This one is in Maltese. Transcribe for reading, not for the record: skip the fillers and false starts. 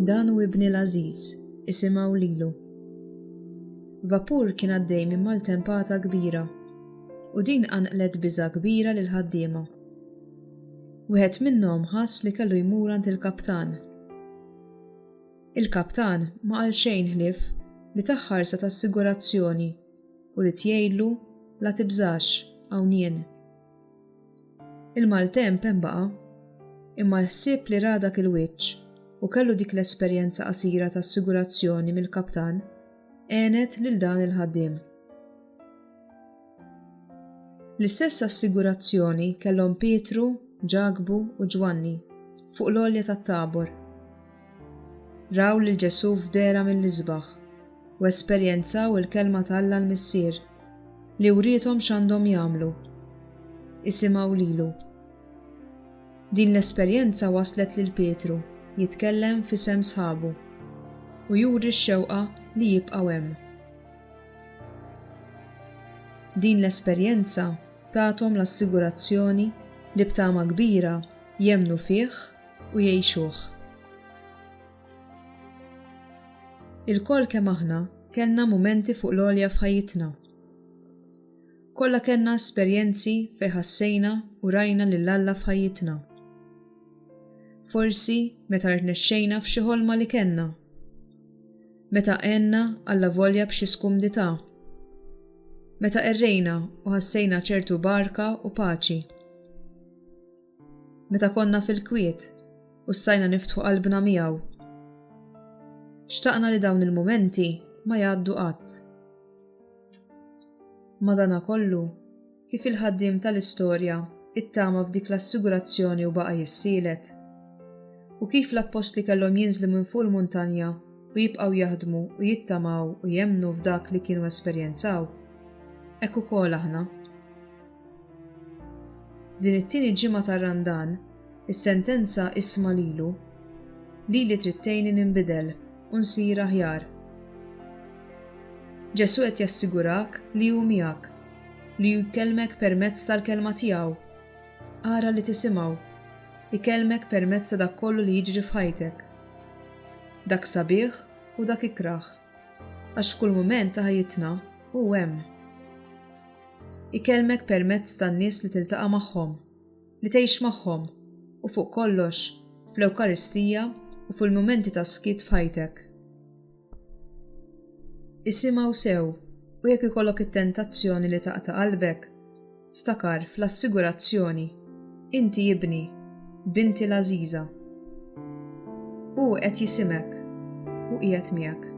Dan hu ibni l-għażiż, isimgħu lilu. Vapur kien għaddej minn maltempata kbira u din għanqlet biża' kbira lil ħaddiema. Wieħed minnhom ħass li kellu jmur għand il-kaptan. Il-kaptan ma qal xejn ħlief li taħħarsa tas-assigurazzjoni u rid jgħidlu la tibżax hawn jien. Il-maltemp hemm baqa' imma l-ħsieb li radak il-wiċċ u kellu dik l-esperjenza qasira ta' assigurazzjoni mill-kaptan għenet lil dan il-ħaddiem. L-istess assigurazzjoni kellhom Pietru, Ġagbu u Ġwanni fuq l-għolja tat-Tabor. Raw lil Ġesu f'dera mill-isbaħ u esperjenzaw il-kelma ta' Alla l-Missier li writhom x'għandhom jagħmlu. Isimgħu lilu. Din l-esperjenza waslet lil Pietru jitkellem f'isem sħabu u juri x-xewqa li jibqgħu hemm. Din l-esperjenza tagħthom l-assigurazzjoni li b'tama kbira jemmnu fih u jgħixuh. Il-koll kemm aħna kellna mumenti fuq l-għolja f'ħajjitna. Kollha kellna esperjenzi fejn ħassejna u rajna lil Alla f'ħajjitna. Forsi meta rnexxejna f'xi ħolma li kellna. Meta għenna Alla volja b'xi skumdità. Meta qerrejna u ħassejna ċertu barka u paċi. Meta konna fil-kwiet u stajna niftħu qalbna miegħu. Xtaqna li dawn il-mumenti ma jgħaddu qatt. Madankollu, kif il-ħaddiem tal-istorja ittama f'dik l-assigurazzjoni u baqa' jissielet, u kif l-apposti kellhom jinżlu minn fuq il-muntanja u jibqgħu jaħdmu u jittamaw u jemmnu f'dak li kienu esperjenzaw, hekk ukoll aħna. Din it-tieni ġimgħa tar-Randan, is-sentenza isma' lilu li trid tgħinni ninbidel u nsir aħjar. Ġesu qed jassigurak li hu miegħek, li jkellmek permezz tal-kelma tiegħu. Ara li tisimgħu, ikellmek permezz ta' dak kollu li jiġri f'ħajtek. Dak sabiħ u dak ikraħ, għax f'kull mument ta' ħajjitna hu hemm. Ikellmek permezz tan-nies li tiltaqa' magħhom, li tgħix magħhom u fuq kollox fl-Ewkaristija u fil-mumenti ta' skiet f'ħajtek. Isimgħu sew u jekk ikollok it-tentazzjoni li taqta' qalbek, ftakar fl-assigurazzjoni inti jibni, binti l-għażiża. Hu qed jisimek u qiegħed miegħek.